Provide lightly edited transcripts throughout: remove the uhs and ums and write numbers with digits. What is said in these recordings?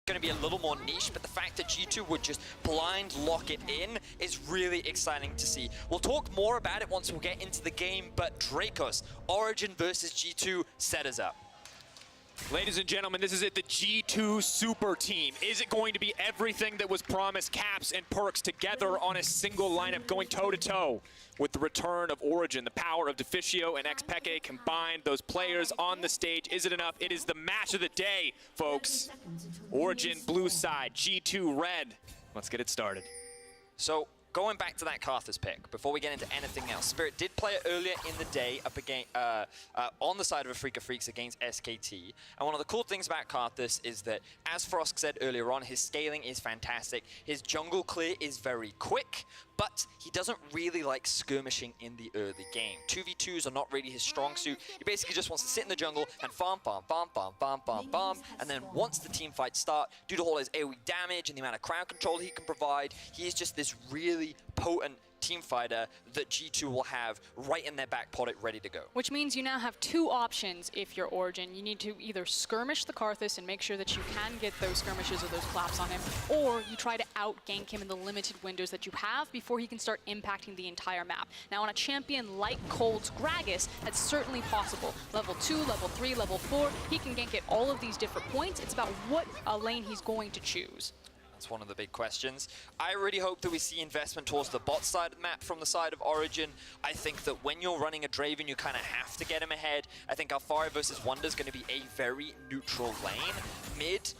going to be a little more niche, but the fact that G2 would just blind lock it in is really exciting to see. We'll talk more about it once we get into the game, but Dracos, Origin versus G2, set us up. Ladies and gentlemen, this is it, the G2 super team. Is it going to be everything that was promised? Caps and Perkz together on a single lineup going toe-to-toe with the return of Origin, the power of Deficio and Xpeke combined, those players on the stage. Is it enough? It is the match of the day, folks. Origin blue side, G2 red. Let's get it started. So, going back to that Karthus pick, before we get into anything else, Spirit did play it earlier in the day up against, on the side of Afrika Freaks against SKT. And one of the cool things about Karthus is that, as Frosk said earlier on, his scaling is fantastic. His jungle clear is very quick, but he doesn't really like skirmishing in the early game. 2v2s are not really his strong suit. He basically just wants to sit in the jungle and farm, and then once the team fights start, due to all his AoE damage and the amount of crowd control he can provide, he is just this really potent team fighter that G2 will have right in their back pocket ready to go. Which means you now have two options if you're Origin. You need to either skirmish the Karthus and make sure that you can get those skirmishes or those claps on him, or you try to out-gank him in the limited windows that you have before he can start impacting the entire map. Now on a champion like Cold's Gragas, that's certainly possible. Level 2, level 3, level 4, he can gank at all of these different points. It's about what lane he's going to choose. That's one of the big questions. I really hope that we see investment towards the bot side of the map from the side of Origin. I think that when you're running a Draven, you kind of have to get him ahead. I think Alfari versus Wonder is going to be a very neutral lane. Mid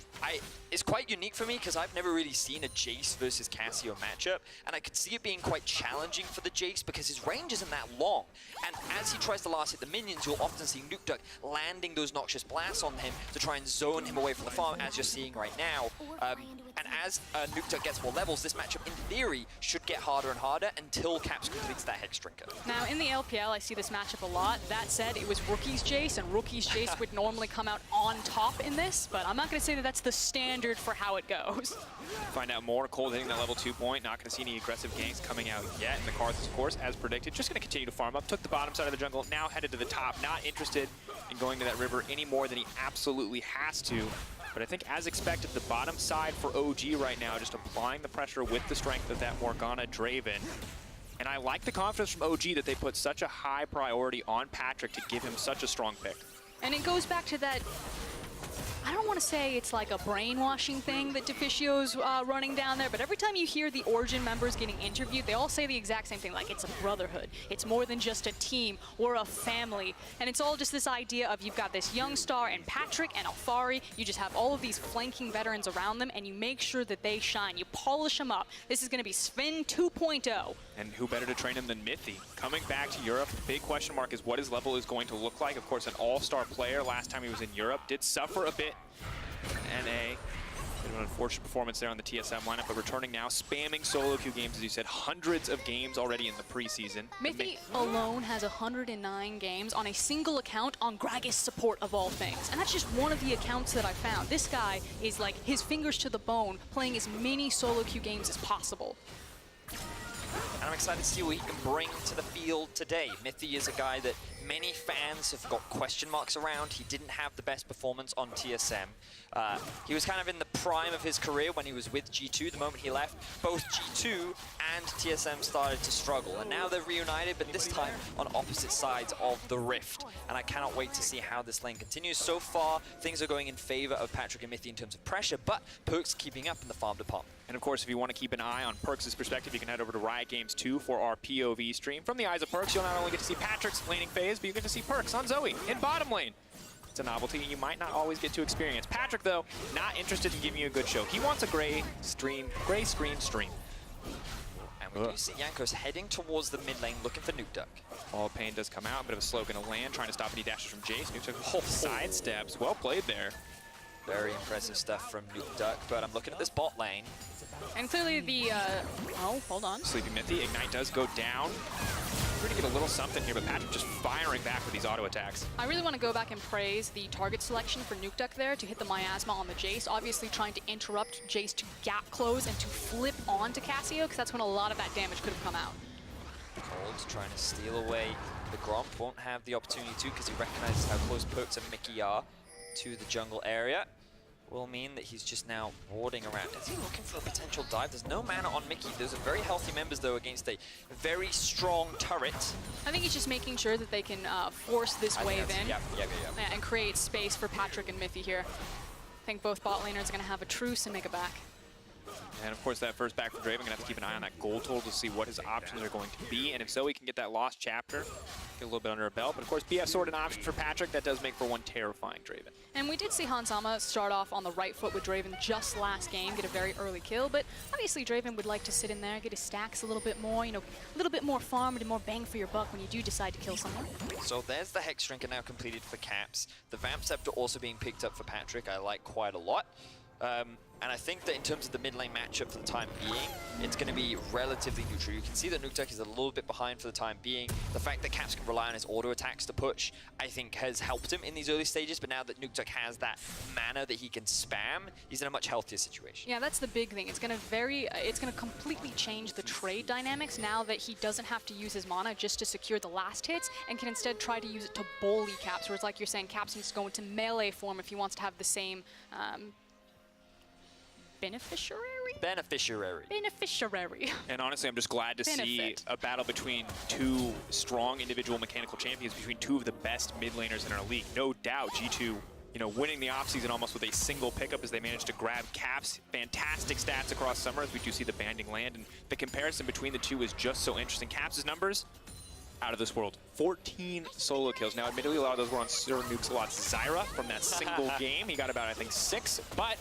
is quite unique for me because I've never really seen a Jace versus Cassio matchup, and I could see it being quite challenging for the Jace because his range isn't that long. And as he tries to last hit the minions, you'll often see Nukeduck landing those Noxious Blasts on him to try and zone him away from the farm, as you're seeing right now. And as Nukeduck gets more levels, this matchup, in theory, should get harder and harder until Caps completes that Hex Drinker. Now, in the LPL, I see this matchup a lot. That said, it was Rookie's Jace, and Rookie's Jace would normally come out on top in this, but I'm not going to say that that's the standard for how it goes. Find out more. Cold hitting that level 2 point. Not going to see any aggressive ganks coming out yet. And the Karthus, of course, as predicted, just going to continue to farm up. Took the bottom side of the jungle, now headed to the top. Not interested in going to that river any more than he absolutely has to. But I think, as expected, the bottom side for OG right now, just applying the pressure with the strength of that Morgana Draven. And I like the confidence from OG that they put such a high priority on Patrick to give him such a strong pick. And it goes back to that, I don't want to say it's like a brainwashing thing that Deficio's running down there, but every time you hear the Origin members getting interviewed, they all say the exact same thing, like it's a brotherhood. It's more than just a team or a family. And it's all just this idea of you've got this young star and Patrick and Alfari, you just have all of these flanking veterans around them and you make sure that they shine. You polish them up. This is going to be Sven 2.0. And who better to train him than Mithy? Coming back to Europe, the big question mark is what his level is going to look like. Of course, an all-star player last time he was in Europe, did suffer a bit. NA, bit of an unfortunate performance there on the TSM lineup, but returning now, spamming solo queue games, as you said, hundreds of games already in the preseason. Mithy alone has 109 games on a single account on Gragas support of all things. And that's just one of the accounts that I found. This guy is like his fingers to the bone, playing as many solo queue games as possible. And I'm excited to see what he can bring to the field today. Mithy is a guy that many fans have got question marks around. He didn't have the best performance on TSM. He was kind of in the prime of his career when he was with G2. The moment he left, both G2 and TSM started to struggle. And now they're reunited, but this time on opposite sides of the rift. And I cannot wait to see how this lane continues. So far, things are going in favor of Patrick and Mithy in terms of pressure, but Perkz keeping up in the farm department. And of course, if you want to keep an eye on Perkz' perspective, you can head over to Riot Games 2 for our POV stream. From the eyes of Perkz, you'll not only get to see Patrick's laning phase, but you get to see Perkz on Zoe in bottom lane. It's a novelty you might not always get to experience. Patrick, though, not interested in giving you a good show. He wants a gray screen stream. And we do see Jankos heading towards the mid lane, looking for Nukeduck. All pain does come out, bit of a slow gonna land, trying to stop any dashes from Jace. Nukeduck side steps, well played there. Very impressive stuff from Nukeduck, but I'm looking at this bot lane. And clearly the, oh, hold on. Sleepy Mithy, Ignite does go down. We're gonna get a little something here, but Patrick just firing back with these auto attacks. I really want to go back and praise the target selection for Nukeduck there to hit the Miasma on the Jace. Obviously trying to interrupt Jace to gap close and to flip onto Cassio, because that's when a lot of that damage could have come out. Cold trying to steal away the Gromp. Won't have the opportunity to because he recognizes how close Perkz and Mickey are to the jungle area. will mean that he's just now warding around. Is he looking for a potential dive? There's no mana on Mickey. Those are very healthy members, though, against a very strong turret. I think he's just making sure that they can force this wave in. Yeah. And create space for Patrick and Mithy here. I think both bot laners are going to have a truce and make it back. And of course, that first back for Draven, gonna have to keep an eye on that goal total to see what his options are going to be. And if so, he can get that lost chapter, get a little bit under a belt. But of course, BF Sword an option for Patrick. That does make for one terrifying Draven. And we did see Hansama start off on the right foot with Draven just last game, get a very early kill. But obviously, Draven would like to sit in there, get his stacks a little bit more, you know, a little bit more farm and more bang for your buck when you do decide to kill someone. So there's the Hex Drinker now completed for Caps. The Vamp Scepter also being picked up for Patrick, I like quite a lot. And I think that in terms of the mid lane matchup for the time being, it's going to be relatively neutral. You can see that Nuktuk is a little bit behind for the time being. The fact that Caps can rely on his auto attacks to push, I think has helped him in these early stages, but now that Nuktuk has that mana that he can spam, he's in a much healthier situation. Yeah, that's the big thing. It's going to completely change the trade dynamics now that he doesn't have to use his mana just to secure the last hits and can instead try to use it to bully Caps, where it's like you're saying Caps needs to go into melee form if he wants to have the same Beneficiary. And honestly, I'm just glad to see a battle between two strong individual mechanical champions, between two of the best mid laners in our league. No doubt, G2, you know, winning the offseason almost with a single pickup as they managed to grab Caps. Fantastic stats across summer as we do see the banding land. And the comparison between the two is just so interesting. Caps' numbers, out of this world. 14 solo kills. Now, admittedly, a lot of those were on Sir Nuke's Zyra from that single game. He got about, I think, 6, but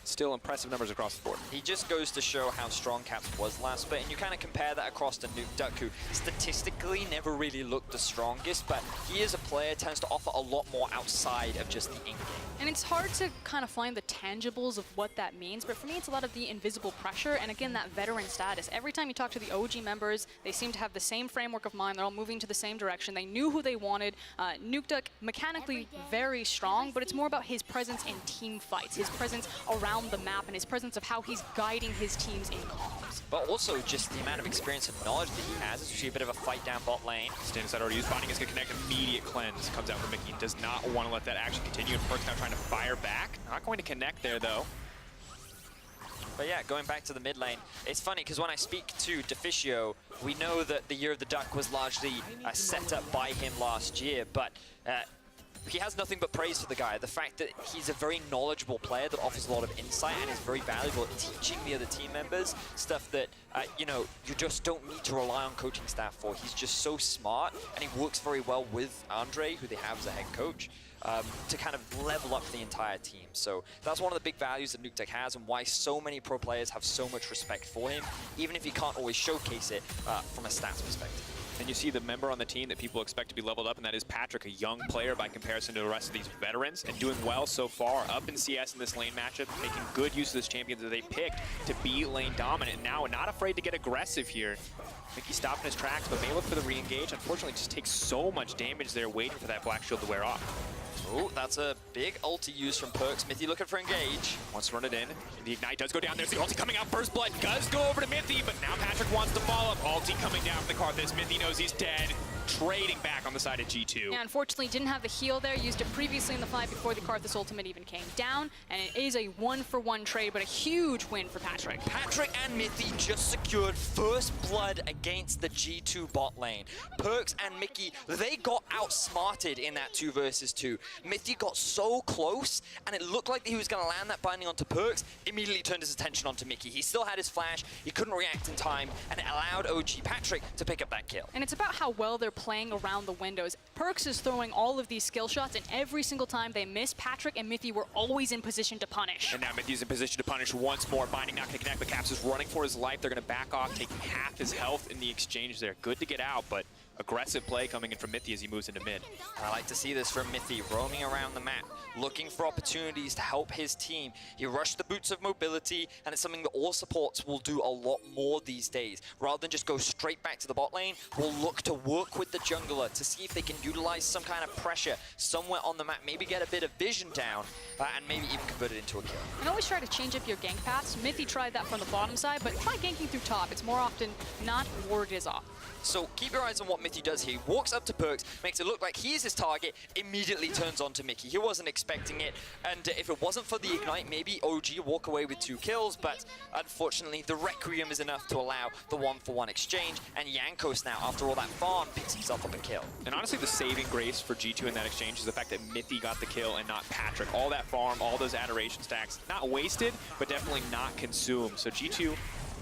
still impressive numbers across the board. He just goes to show how strong Caps was last split, and you kind of compare that across to Nuktuk, who statistically never really looked the strongest, but he is a player, tends to offer a lot more outside of just the in-game. And it's hard to kind of find the tangibles of what that means, but for me, it's a lot of the invisible pressure, and again, that veteran status. Every time you talk to the OG members, they seem to have the same framework of mind. They're all moving to the same direction. They knew who they wanted. Nuktuk, mechanically very strong, but it's more about his presence in team fights, his presence around the map, and his presence of how he's guiding his teams in comms. But also just the amount of experience and knowledge that he has. As we see a bit of a fight down bot lane. Stand side already used. Bonding is going to connect. Immediate cleanse comes out from Mickey. Does not want to let that action continue. And Perkz now trying to fire back. Not going to connect there, though. But yeah, going back to the mid lane, it's funny because when I speak to Deficio, we know that the Year of the Duck was largely set up by him last year, but he has nothing but praise for the guy. The fact that he's a very knowledgeable player that offers a lot of insight and is very valuable at teaching the other team members stuff that, you know, you just don't need to rely on coaching staff for. He's just so smart, and he works very well with Andre, who they have as a head coach, to kind of level up the entire team. So that's one of the big values that Nuktuk has and why so many pro players have so much respect for him, even if he can't always showcase it from a stats perspective. And you see the member on the team that people expect to be leveled up, and that is Patrick, a young player by comparison to the rest of these veterans, and doing well so far up in CS in this lane matchup, making good use of this champion that they picked to be lane dominant, and now not afraid to get aggressive here. Mickey stopped in his tracks, but may look for the re-engage. Unfortunately, just takes so much damage there waiting for that black shield to wear off. Oh, that's a big ulti use from Perkz. Mithy looking for engage. Wants to run it in. The ignite does go down. There's the ulti coming out. First blood does go over to Mithy, but now Patrick wants to follow up. Ulti coming down from the Karthus. Mithy knows he's dead. Trading back on the side of G2. Yeah, unfortunately didn't have the heal there. Used it previously in the fight before the Karthus ultimate even came down. And it is a 1-for-1 trade, but a huge win for Patrick. Patrick and Mithy just secured first blood against the G2 bot lane. Perkz and Mickey, they got outsmarted in that 2 versus 2. Mithy got so close, and it looked like he was going to land that binding onto Perkz. Immediately turned his attention onto Mickey. He still had his flash. He couldn't react in time, and it allowed OG Patrick to pick up that kill. And it's about how well they're playing around the windows. Perkz is throwing all of these skill shots, and every single time they miss, Patrick and Mithy were always in position to punish. And now Mithy's in position to punish once more. Binding not going to connect, but Caps is running for his life. They're going to back off, taking half his health in the exchange there. Good to get out, but aggressive play coming in from Mithy as he moves into mid. I like to see this from Mithy, roaming around the map, looking for opportunities to help his team. He rushed the boots of mobility, and it's something that all supports will do a lot more these days. Rather than just go straight back to the bot lane, we'll look to work with the jungler to see if they can utilize some kind of pressure somewhere on the map, maybe get a bit of vision down, and maybe even convert it into a kill. And always try to change up your gank paths. Mithy tried that from the bottom side, but try ganking through top. It's more often not ward is off. So keep your eyes on what Mithy does here. He walks up to Perkz, makes it look like he is his target, immediately turns on to Mickey. He wasn't expecting it, and if it wasn't for the Ignite, maybe OG walk away with 2 kills, but unfortunately the Requiem is enough to allow the 1-for-1 exchange, and Jankos now, after all that farm, picks himself up a kill. And honestly, the saving grace for G2 in that exchange is the fact that Mithy got the kill and not Patrick. All that farm, all those adoration stacks, not wasted, but definitely not consumed. So G2,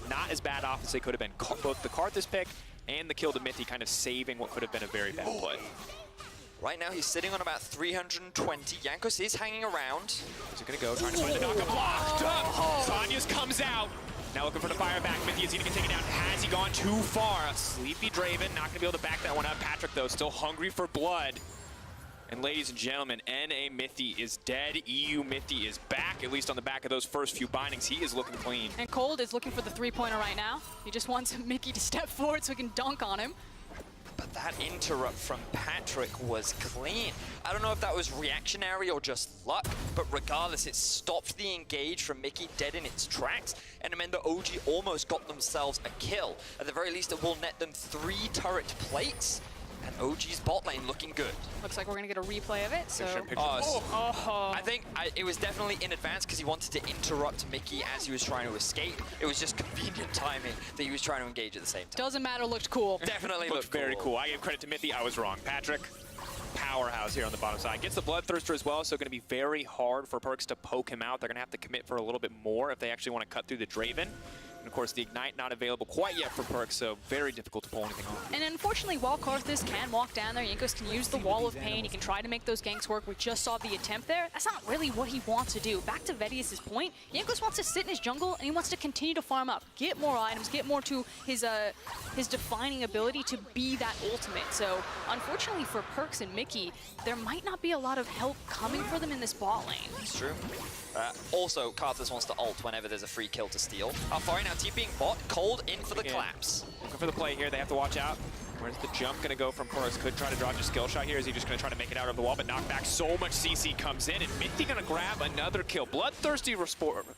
not as bad off as they could have been. Both the Karthus pick and the kill to Mithy kind of saving what could have been a very bad play. Right now he's sitting on about 320. Jankos is hanging around. Is it going to go? Trying to find the knock. Blocked up! Sonya's comes out. Now looking for the fire back. Mithy is going to get taken down. Has he gone too far? A sleepy Draven. Not going to be able to back that one up. Patrick, though, still hungry for blood. And ladies and gentlemen, NA Mithy is dead. EU Mithy is back, at least on the back of those first few bindings. He is looking clean. And Cold is looking for the 3-pointer right now. He just wants Mickey to step forward so he can dunk on him. But that interrupt from Patrick was clean. I don't know if that was reactionary or just luck, but regardless, it stopped the engage from Mickey dead in its tracks, and it meant that OG almost got themselves a kill. At the very least, it will net them 3 turret plates, and OG's bot lane looking good. Looks like we're going to get a replay of it, so... I think it was definitely in advance because he wanted to interrupt Mickey as he was trying to escape. It was just convenient timing that he was trying to engage at the same time. Doesn't matter, looked cool. Definitely looked very cool. I give credit to Mithy. I was wrong. Patrick, powerhouse here on the bottom side. Gets the Bloodthirster as well, so going to be very hard for Perkz to poke him out. They're going to have to commit for a little bit more if they actually want to cut through the Draven. And of course, the Ignite not available quite yet for Perkz, so very difficult to pull anything off. And unfortunately, while Karthus can walk down there, Jankos can use the Wall of Pain. He can try to make those ganks work. We just saw the attempt there. That's not really what he wants to do. Back to Vedius' point, Jankos wants to sit in his jungle, and he wants to continue to farm up, get more items, get more to his defining ability to be that ultimate. So unfortunately for Perkz and Mickey, there might not be a lot of help coming for them in this bot lane. It's true. Also, Karthus wants to ult whenever there's a free kill to steal. Alfari now TPing bot, Cold in for the collapse. Looking for the play here, they have to watch out. Where's the jump going to go from Perkz? Could try to dodge a skill shot here. Is he just going to try to make it out of the wall, but knock back? So much CC comes in, and Mithy going to grab another kill. Bloodthirsty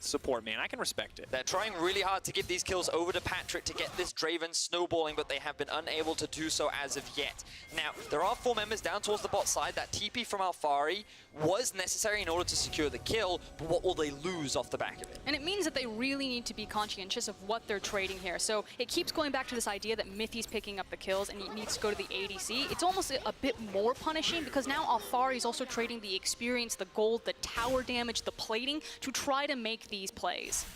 support, man. I can respect it. They're trying really hard to get these kills over to Patrick to get this Draven snowballing, but they have been unable to do so as of yet. Now, there are 4 members down towards the bot side. That TP from Alfari was necessary in order to secure the kill, but what will they lose off the back of it? And it means that they really need to be conscientious of what they're trading here. So it keeps going back to this idea that Mithy's picking up the kills and he needs to go to the ADC. It's almost a bit more punishing because now Alfari is also trading the experience, the gold, the tower damage, the plating to try to make these plays.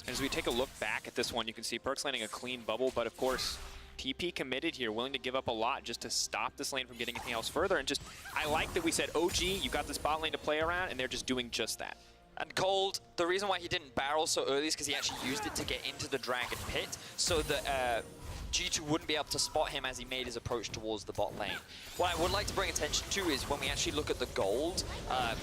As we take a look back at this one, you can see Perkz landing a clean bubble, but of course, TP committed here, willing to give up a lot just to stop this lane from getting anything else further. And just, I like that we said, OG, you got this bot lane to play around, and they're just doing just that. And Cold, the reason why he didn't barrel so early is because he actually used it to get into the Dragon Pit, so that G2 wouldn't be able to spot him as he made his approach towards the bot lane. What I would like to bring attention to is when we actually look at the gold,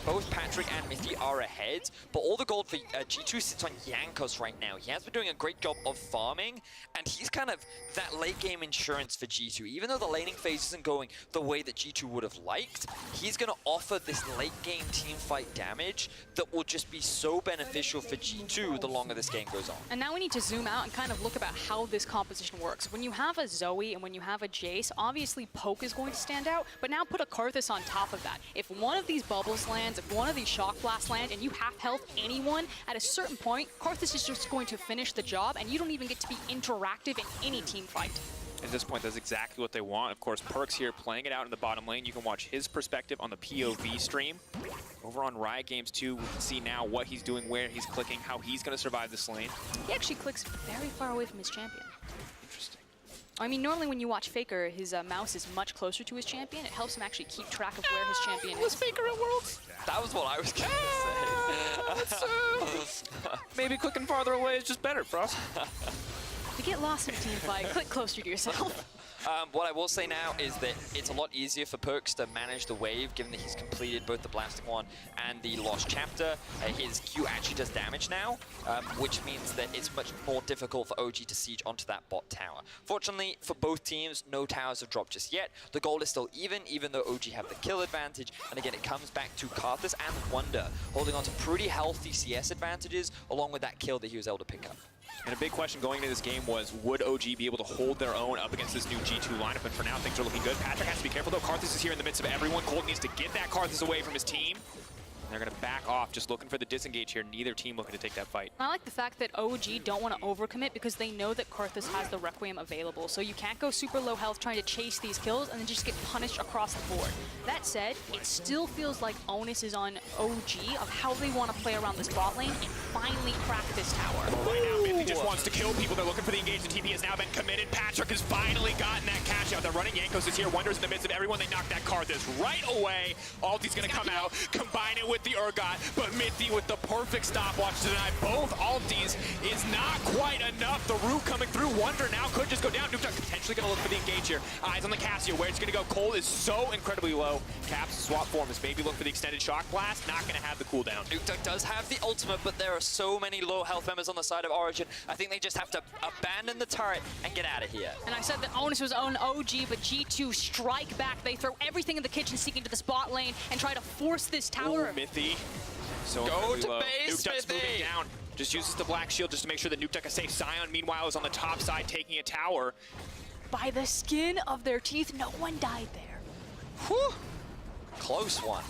both Patrick and Mithy are ahead, but all the gold for G2 sits on Jankos right now. He has been doing a great job of farming, and he's kind of that late game insurance for G2. Even though the laning phase isn't going the way that G2 would have liked, he's going to offer this late game team fight damage that will just be so beneficial for G2 the longer this game goes on. And now we need to zoom out and kind of look about how this composition works. When you have a Zoe and when you have a Jace, obviously Poke is going to stand out, but now put a Karthus on top of that. If one of these bubbles lands, if one of these shock blasts land, and you half health anyone, at a certain point, Karthus is just going to finish the job, and you don't even get to be interactive in any team fight. At this point, that's exactly what they want. Of course, Perkz here playing it out in the bottom lane. You can watch his perspective on the POV stream. Over on Riot Games 2, we can see now what he's doing, where he's clicking, how he's going to survive this lane. He actually clicks very far away from his champion. Interesting. I mean, normally when you watch Faker, his mouse is much closer to his champion. It helps him actually keep track of where his champion is. Was Faker at Worlds? That was what I was going to say. Maybe clicking farther away is just better, Frost. To get lost in a team fight, click closer to yourself. What I will say now is that it's a lot easier for Perkz to manage the wave, given that he's completed both the Blasting one and the Lost Chapter. His Q actually does damage now, which means that it's much more difficult for OG to siege onto that bot tower. Fortunately, for both teams, no towers have dropped just yet. The goal is still even though OG have the kill advantage. And again, it comes back to Karthus and Wonder, holding on to pretty healthy CS advantages, along with that kill that he was able to pick up. And a big question going into this game was, would OG be able to hold their own up against this new G2 lineup? And for now, things are looking good. Patrick has to be careful, though. Karthus is here in the midst of everyone. Cold needs to get that Karthus away from his team. And they're going to back off, just looking for the disengage here. Neither team looking to take that fight. I like the fact that OG don't want to overcommit because they know that Karthus has the Requiem available. So you can't go super low health trying to chase these kills and then just get punished across the board. That said, it still feels like onus is on OG of how they want to play around this bot lane and finally crack this tower. Right now, Mithy just wants to kill people. They're looking for the engage. The TP has now been committed. Patrick has finally gotten that catch out. They're running. Yankos is here. Wonders in the midst of everyone. They knock that Karthus right away. Alti's going to come out, combine it with the Urgot. But Mithy with the perfect stopwatch to deny both Altis is not quite enough. The root coming through. Wonder now could just go down. Nukeduck potentially going to look for the engage here. Eyes on the Cassia. Where it's going to go. Cold is so incredibly low. Caps swap form is maybe look for the extended shock blast. Not going to have the cooldown. Nukeduck does have the ultimate, but there are so many low health members on the side of Origin. I think they just have to abandon the turret and get out of here. And I said that onus was on OG, but G2 strike back. They throw everything in the kitchen sink into this bot lane and try to force this tower. Ooh, Mithy. So Go to low. base, Nukeduck's Mithy. moving down. Just uses the black shield just to make sure that Nukeduck is safe. Sion, meanwhile, is on the top side taking a tower. By the skin of their teeth, no one died there. Whew. Close one.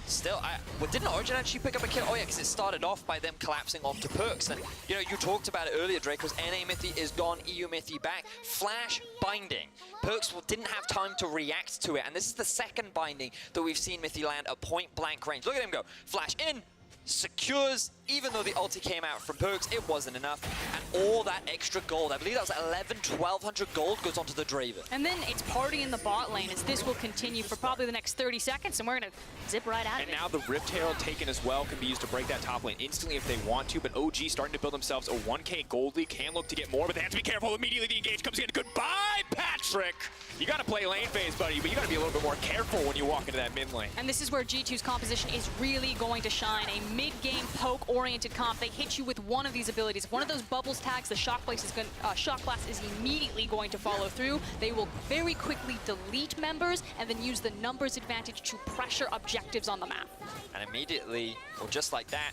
Still, well, didn't Origin actually pick up a kill? Oh yeah, because it started off by them collapsing onto Perkz. And, you know, you talked about it earlier, Drake, because NA Mithy is gone, EU Mithy back. Flash binding. Perkz didn't have time to react to it. And this is the second binding that we've seen Mithy land at point blank range. Look at him go. Flash in, secures, even though the ulti came out from Perkz, it wasn't enough. And all that extra gold, I believe that was 1,200 gold goes onto the Draven. And then it's party in the bot lane as this will continue for probably the next 30 seconds, and we're going to zip right out of And it. now the Rift Herald taken as well can be used to break that top lane instantly if they want to, but OG starting to build themselves a 1K gold lead, can look to get more, but they have to be careful. Immediately the engage comes in. Goodbye, Patrick! You gotta play lane phase, buddy, but you gotta be a little bit more careful when you walk into that mid lane. And this is where G2's composition is really going to shine. A mid-game poke-oriented comp. They hit you with one of these abilities. If one of those bubbles tags, the shock blast is immediately going to follow through. They will very quickly delete members and then use the numbers advantage to pressure objectives on the map. And immediately, or just like that,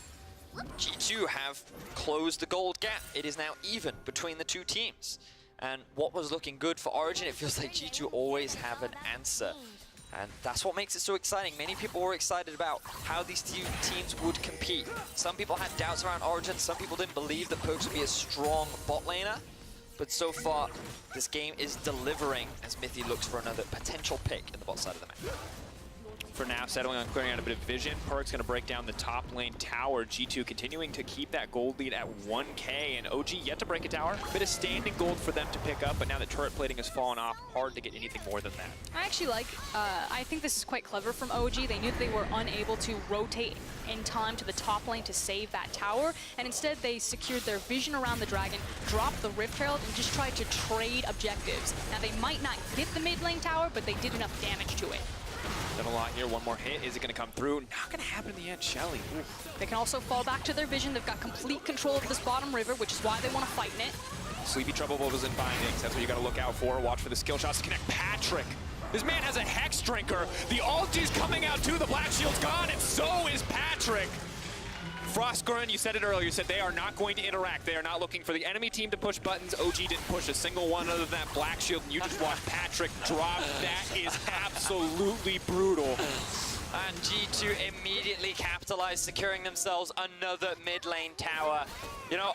G2 have closed the gold gap. It is now even between the two teams. And what was looking good for Origin, it feels like G2 always have an answer. And that's what makes it so exciting. Many people were excited about how these two teams would compete. Some people had doubts around Origin. Some people didn't believe that Perkz would be a strong bot laner. But so far, this game is delivering as Mithy looks for another potential pick in the bot side of the map. For now, settling on clearing out a bit of vision. Perkz going to break down the top lane tower. G2 continuing to keep that gold lead at 1K, and OG yet to break a tower. Bit of standing gold for them to pick up, but now that turret plating has fallen off, hard to get anything more than that. I actually like, I think this is quite clever from OG. They knew that they were unable to rotate in time to the top lane to save that tower, and instead they secured their vision around the dragon, dropped the Rift Herald, and just tried to trade objectives. Now they might not get the mid lane tower, but they did enough damage to it. Done a lot here. One more hit. Is it going to come through? Not going to happen in the end. Shelly. Oof. They can also fall back to their vision. They've got complete control of this bottom river, which is why they want to fight in it. Sleepy Trouble Bubbles and Bindings. That's what you got to look out for. Watch for the skill shots to connect. Patrick. This man has a Hex Drinker. The ulti's coming out too. The Black Shield's gone, and so is Patrick. Frostgurn, you said it earlier, you said they are not going to interact. They are not looking for the enemy team to push buttons. OG didn't push a single one other than that Black Shield, and you just watched Patrick drop. That is absolutely brutal. And G2 immediately capitalized, securing themselves another mid lane tower. You know,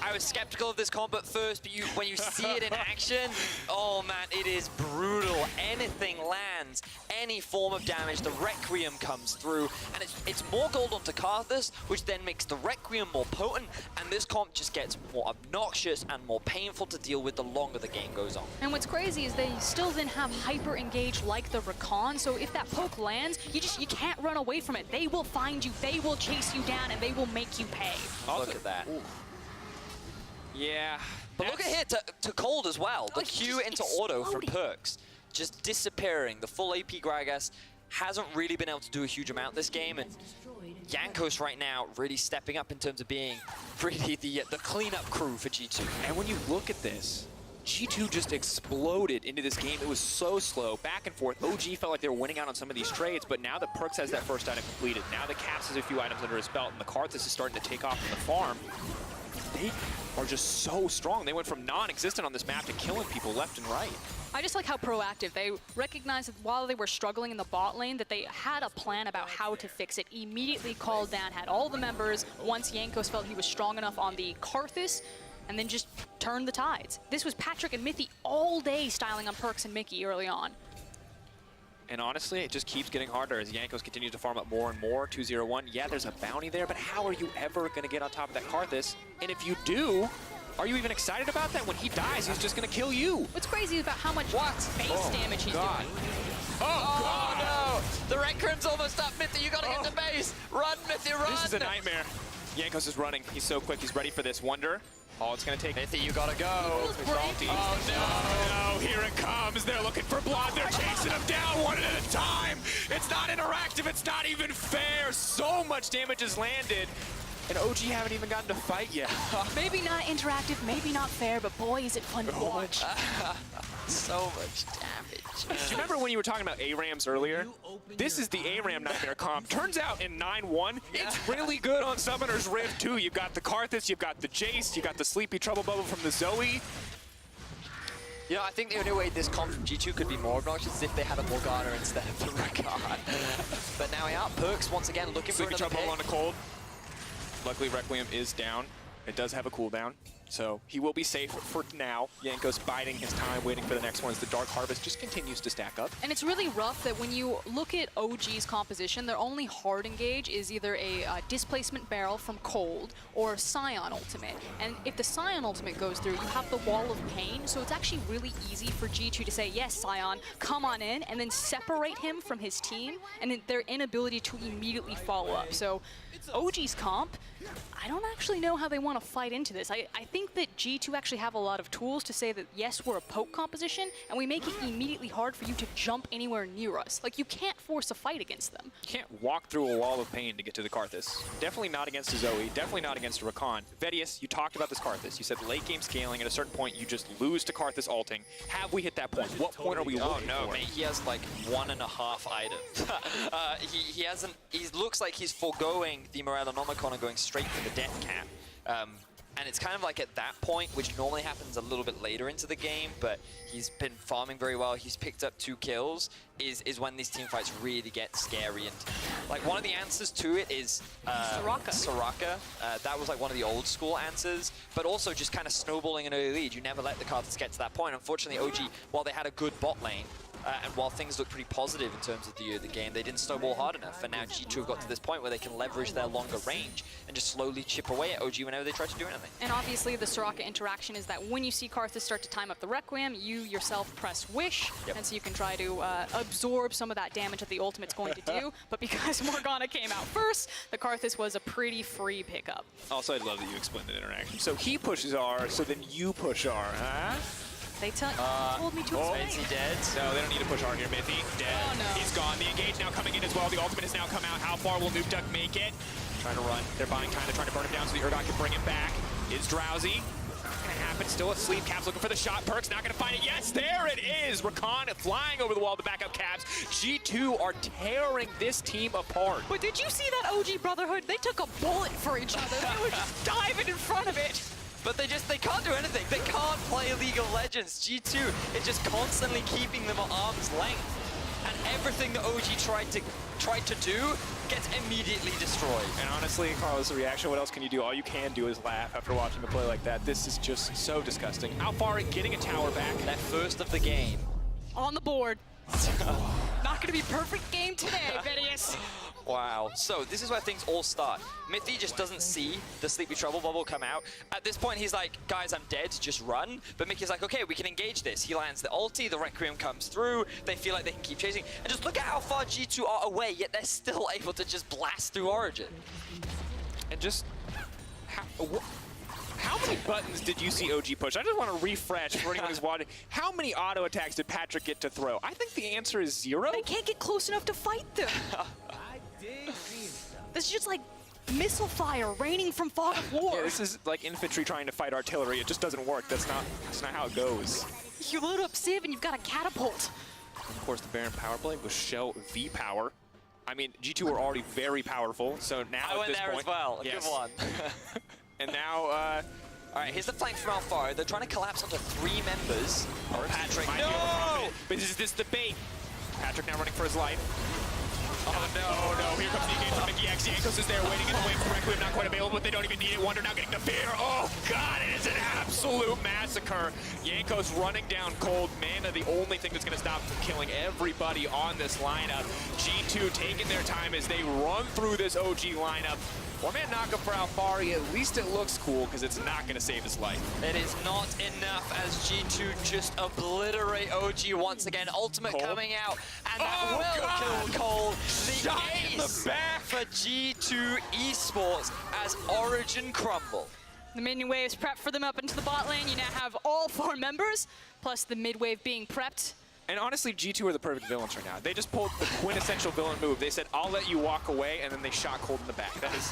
I was skeptical of this comp at first, but when you see it in action, oh man, it is brutal. Anything lands, any form of damage, the Requiem comes through, and it's more gold onto Karthus, which then makes the Requiem more potent, and this comp just gets more obnoxious and more painful to deal with the longer the game goes on. And what's crazy is they still then have hyper engage like the Rakan, so if that poke lands, you can't run away from it. They will find you, they will chase you down, and they will make you pay. Look at that. Ooh. Yeah. But look at here to Cold as well. The Q into auto from Perkz. Just disappearing. The full AP Gragas hasn't really been able to do a huge amount this game, and Yankos right now really stepping up in terms of being really the cleanup crew for G2. And when you look at this, G2 just exploded into this game. It was so slow, back and forth. OG felt like they were winning out on some of these trades, but now that Perkz has that first item completed, now that Caps has a few items under his belt, and the Karthus is starting to take off from the farm, they are just so strong. They went from non-existent on this map to killing people left and right. I just like how proactive. They recognized that while they were struggling in the bot lane that they had a plan about how to fix it. Immediately called down, had all the members once Jankos felt he was strong enough on the Karthus, and then just turned the tides. This was Patrick and Mithy all day styling on Perkz and Mickey early on. And honestly, it just keeps getting harder as Jankos continues to farm up more and more. 2-0-1, yeah, there's a bounty there, but how are you ever going to get on top of that Karthus? And if you do, are you even excited about that? When he dies, he's just going to kill you. What's crazy about how much base damage he's doing. Oh, God. No! The Red Crim's almost up. Mithy, you got to get to base. Run, Mithy, run! This is a nightmare. Jankos is running. He's so quick. He's ready for this. Wonder. Oh, it's going to take... Mithy, you got to go. Oh, no, here it comes. They're looking for blood. They're chasing him down one at a time. It's not interactive. It's not even fair. So much damage has landed. And OG haven't even gotten to fight yet. Maybe not interactive, maybe not fair, but boy, is it fun to watch. So much damage. Do you remember when you were talking about ARAMs earlier? This is the ARAM Nightmare comp. Turns out in 9-1, it's really good on Summoner's Rift too. You've got the Karthus, you've got the Jace, you've got the Sleepy Trouble Bubble from the Zoe. You know, I think the only way this comp from G2 could be more obnoxious is if they had a Morgana instead of the Rakan. But now we are. Perkz once again looking for Sleepy another Trouble pick. on the cold. Luckily, Requiem is down. It does have a cooldown, so he will be safe for now. Jankos biding his time, waiting for the next one as the Dark Harvest just continues to stack up. And it's really rough that when you look at OG's composition, their only hard engage is either a displacement barrel from Cold or a Scion ultimate. And if the Scion ultimate goes through, you have the Wall of Pain, so it's actually really easy for G2 to say, yes, Scion, come on in, and then separate him from his team, and their inability to immediately follow up. So OG's comp, I don't actually know how they want to fight into this. I think that G2 actually have a lot of tools to say that, yes, we're a poke composition, and we make it immediately hard for you to jump anywhere near us. Like, you can't force a fight against them. You can't walk through a wall of pain to get to the Karthus. Definitely not against a Zoe, definitely not against a Rakan. Vedius, you talked about this Karthus. You said late game scaling, at a certain point, you just lose to Karthus ulting. Have we hit that point? What point are we looking for? Oh no, mate, he has like 1.5 items. He looks like he's foregoing the Morellonomicon and going straight for the death cap. And it's kind of like at that point, which normally happens a little bit later into the game, but he's been farming very well. He's picked up 2 kills, is when these team fights really get scary. And like one of the answers to it is Soraka. That was like one of the old school answers, but also just kind of snowballing an early lead. You never let the Karthus get to that point. Unfortunately, OG, while they had a good bot lane, and while things look pretty positive in terms of the game, they didn't snowball hard enough. And now G2 have got to this point where they can leverage their longer range and just slowly chip away at OG whenever they try to do anything. And obviously the Soraka interaction is that when you see Karthus start to time up the Requiem, you yourself press Wish, and so you can try to absorb some of that damage that the ultimate's going to do. But because Morgana came out first, the Karthus was a pretty free pickup. Also, I love that you explained the interaction. So he pushes R, so then you push R, huh? They told me to explain. Is he dead? No, they don't need to push R here. Mithy, dead. Oh, no. He's gone. The engage now coming in as well. The ultimate has now come out. How far will Nuke Duck make it? Trying to run. They're buying time. They're trying to burn him down so the Urgot can bring him back. Is drowsy. Not going to happen. Still asleep. Caps looking for the shot. Perkz not going to find it. Yes, there it is. Rakan flying over the wall to back up Caps. G2 are tearing this team apart. But did you see that OG Brotherhood? They took a bullet for each other. They were just diving in front of it. But they can't do anything. They can't play League of Legends. G2 is just constantly keeping them at arm's length. And everything that OG tried to do gets immediately destroyed. And honestly, Carlos, the reaction, what else can you do? All you can do is laugh after watching the play like that. This is just so disgusting. How far in getting a tower back? That first of the game. On the board. Not going to be perfect game today, Vedius. Wow. So this is where things all start. Mithy just doesn't see the Sleepy Trouble Bubble come out. At this point, he's like, guys, I'm dead, just run. But Mickey's like, okay, we can engage this. He lands the ulti, the Requiem comes through. They feel like they can keep chasing. And just look at how far G2 are away, yet they're still able to just blast through Origin. And just... How many buttons did you see OG push? I just want to refresh for anyone who's watching. How many auto attacks did Patrick get to throw? I think the answer is 0. They can't get close enough to fight them. This is just like missile fire raining from Fog of War. Yeah, this is like infantry trying to fight artillery. It just doesn't work. That's not how it goes. You load up Civ and you've got a catapult. And of course, the Baron power play was Shell V power. I mean, G2 were already very powerful, so now I went there point, as well. Yes. Good one. And now All right, here's the flank from Alfaro. They're trying to collapse onto 3 members. Oh, Patrick, Might be no! overconfident, but this is the bait. Patrick now running for his life. Oh no, here comes the engage from Mickey X. Yankos is there waiting in the wings correctly. Not quite available, but they don't even need it. Wonder now getting the fear. Oh god, it is an absolute massacre. Yankos running down cold. Mana, the only thing that's going to stop him from killing everybody on this lineup. G2 taking their time as they run through this OG lineup. One-man knockup for Alfari, at least it looks cool because it's not going to save his life. It is not enough as G2 just obliterate OG once again. Ultimate Cole coming out, and that will kill Cole. The Shot in the ace back for G2 Esports as Origin crumble. The minion waves prepped for them up into the bot lane. You now have all 4 members, plus the mid wave being prepped. And honestly, G2 are the perfect villains right now. They just pulled the quintessential villain move. They said, I'll let you walk away, and then they shot Cold in the back. That is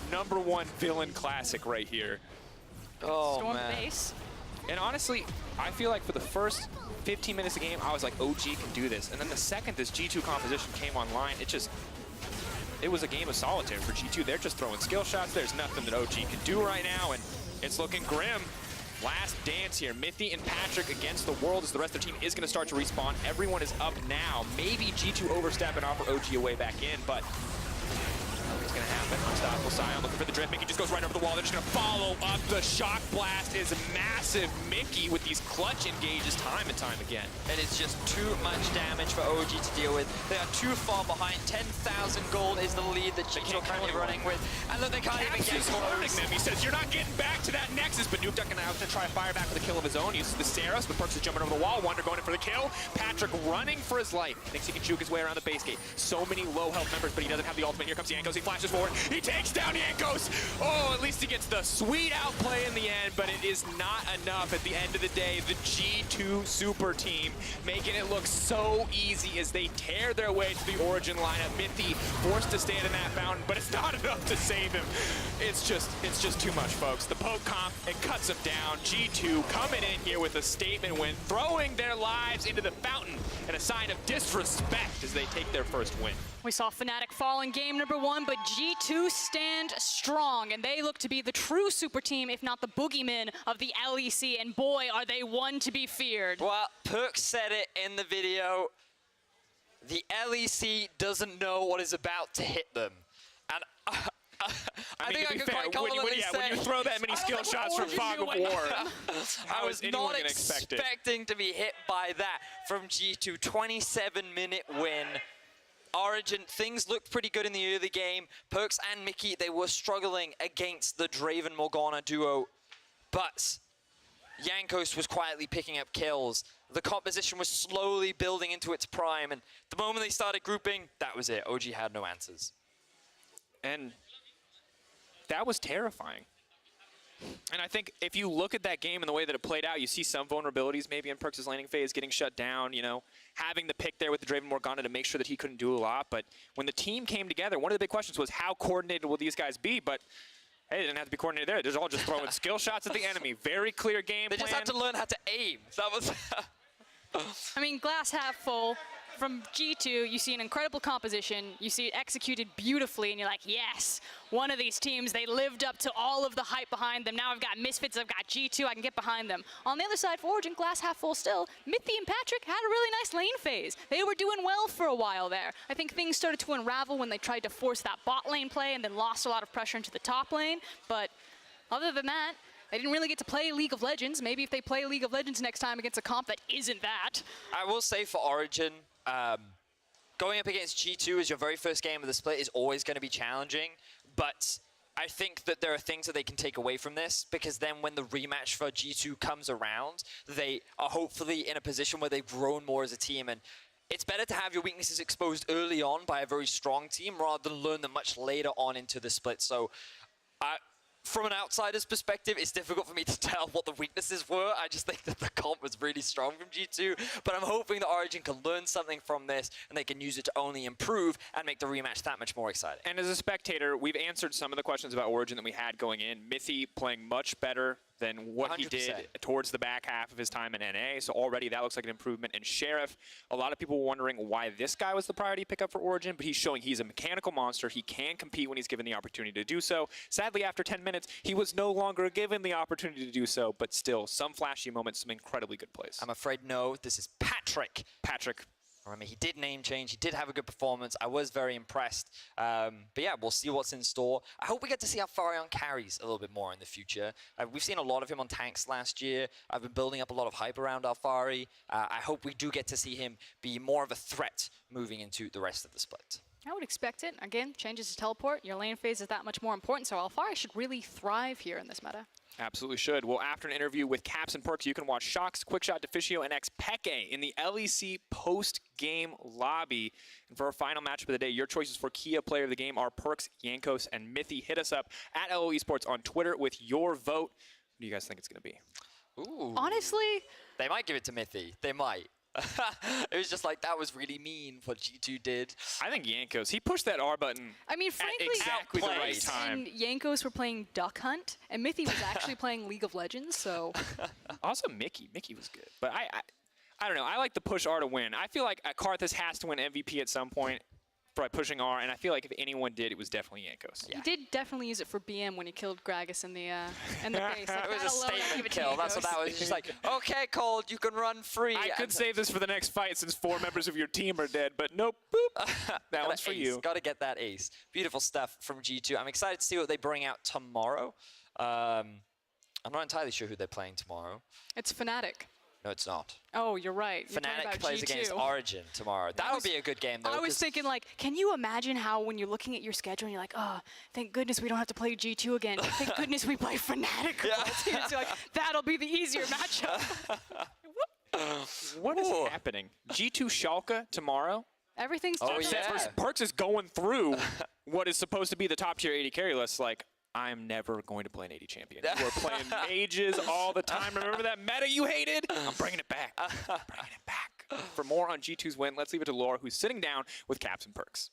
#1 villain classic right here. Oh, Storm man. the base. And honestly, I feel like for the first 15 minutes of the game, I was like, OG can do this. And then the second this G2 composition came online, it was a game of solitaire for G2. They're just throwing skill shots. There's nothing that OG can do right now, and it's looking grim. Last dance here. Mithy and Patrick against the world as the rest of the team is going to start to respawn. Everyone is up now. Maybe G2 overstep and offer OG a way back in, but nothing's going to happen. Unstoppable Scion looking for the drift. Mickey just goes right over the wall. They're just going to follow up. The shock blast is massive. Mickey with these clutch engages time and time again. It is just too much damage for OG to deal with. They are too far behind. 10,000 gold is the lead that G2 are currently running with. And look, they can't even get hurting close. them. He says, you're not getting back to that Nexus, but Nuke ducking out to try to fire back with a kill of his own. Uses the Saros, but Perkz is jumping over the wall. Wonder going in for the kill. Patrick running for his life. Thinks he can juke his way around the base gate. So many low health members, but he doesn't have the ultimate. Here comes Yankos. He flashes forward. He takes down Yankos. Oh, at least he gets the sweet outplay in the end, but it is not enough at the end of the day. The G2 super team making it look so easy as they tear their way to the Origin lineup. Mithy forced to stand in that fountain, but it's not enough to save him. It's just too much, folks. The poke comp, it cuts him down. G2 coming in here with a statement win, throwing their lives into the fountain and a sign of disrespect as they take their first win. We saw Fnatic fall in game #1, but G2 stand strong, and they look to be the true super team, if not the boogeyman of the LEC, and boy, are they one to be feared. Well, Perkz said it in the video. The LEC doesn't know what is about to hit them. And I mean, think I to be could fair, quite confidently say... when you throw that many skill shots from Fog of War, I was not expecting to be hit by that from G2. 27-minute win. Origin, things looked pretty good in the early game. Perkz and Mickey, they were struggling against the Draven Morgana duo, but Yankos was quietly picking up kills. The composition was slowly building into its prime, and the moment they started grouping, that was it. OG had no answers. And that was terrifying. And I think if you look at that game and the way that it played out, you see some vulnerabilities maybe in Perkz' laning phase, getting shut down, you know, having the pick there with the Draven Morgana to make sure that he couldn't do a lot. But when the team came together, one of the big questions was how coordinated will these guys be? But hey, they didn't have to be coordinated there. They're all just throwing skill shots at the enemy. Very clear game They plan. just had to learn how to aim. That was... I mean, glass half full. From G2, you see an incredible composition, you see it executed beautifully, and you're like, yes, one of these teams, they lived up to all of the hype behind them. Now I've got Misfits, I've got G2, I can get behind them. On the other side for Origin, glass half full still, Mithy and Patrick had a really nice lane phase. They were doing well for a while there. I think things started to unravel when they tried to force that bot lane play and then lost a lot of pressure into the top lane, but other than that, they didn't really get to play League of Legends. Maybe if they play League of Legends next time against a comp that isn't that. I will say for Origin, going up against G2 as your very first game of the split is always going to be challenging, but I think that there are things that they can take away from this, because then when the rematch for G2 comes around, they are hopefully in a position where they've grown more as a team, and it's better to have your weaknesses exposed early on by a very strong team rather than learn them much later on into the split. So from an outsider's perspective, it's difficult for me to tell what the weaknesses were. I just think that the comp was really strong from G2, but I'm hoping that Origin can learn something from this and they can use it to only improve and make the rematch that much more exciting. And as a spectator, we've answered some of the questions about Origin that we had going in. Mithy playing much better than what he 100%. did towards the back half of his time in NA. So already that looks like an improvement. And Sheriff, a lot of people were wondering why this guy was the priority pickup for Origin, but he's showing he's a mechanical monster. He can compete when he's given the opportunity to do so. Sadly, after 10 minutes, he was no longer given the opportunity to do so, but still, some flashy moments, some incredibly good plays. I'm afraid no, this is Patrick. Patrick. I mean, he did name change. He did have a good performance. I was very impressed. But yeah, we'll see what's in store. I hope we get to see Alfarion carries a little bit more in the future. We've seen a lot of him on tanks last year. I've been building up a lot of hype around Alfari. I hope we do get to see him be more of a threat moving into the rest of the split. I would expect it. Again, changes to teleport. Your lane phase is that much more important, so Alfari should really thrive here in this meta. Absolutely should. Well, after an interview with Caps and Perkz, you can watch Shox, Quickshot, Deficio, and Peke in the LEC post-game lobby. And for our final matchup of the day, your choices for Kia Player of the Game are Perkz, Yankos, and Mithy. Hit us up at LO Esports on Twitter with your vote. What do you guys think it's going to be? Ooh. Honestly, They might give it to Mithy. They might. It was just like, that was really mean what G2 did. I think Yankos. He pushed that R button I mean, frankly, at exactly the right Perkz time. and Yankos were playing Duck Hunt, and Mithy was actually playing League of Legends, so... Also, Mickey. Mickey was good. But I don't know. I like the push R to win. I feel like Karthus has to win MVP at some point by pushing R, and I feel like if anyone did, it was definitely Yankos. He did definitely use it for BM when he killed Gragas in the base. Like, It was a that alone, I'd give statement it to kill. That's what Yankos. that was. Just like, okay, Cold, you can run free. I could And- save this for the next fight since 4 members of your team are dead, but nope, boop. That one's for you. Got to get that ace. Beautiful stuff from G2. I'm excited to see what they bring out tomorrow. I'm not entirely sure who they're playing tomorrow. It's Fnatic. No, it's not. Oh, you're right. You're talking Fnatic about plays G2. against Origin tomorrow. That would be a good game, though. I was 'cause- thinking, like, can you imagine how when you're looking at your schedule and you're like, oh, thank goodness we don't have to play G2 again. Thank goodness we play Fnatic. Yeah. So, like, that'll be the easier matchup. What is happening? G2 Schalke tomorrow? Everything's Oh, different. yeah. Perkz is going through what is supposed to be the top tier 80 carry list. Like, I'm never going to play an 80 champion. We're playing mages all the time. Remember that meta you hated? I'm bringing it back. Bringing it back. For more on G2's win, let's leave it to Laura, who's sitting down with Caps and Perkz.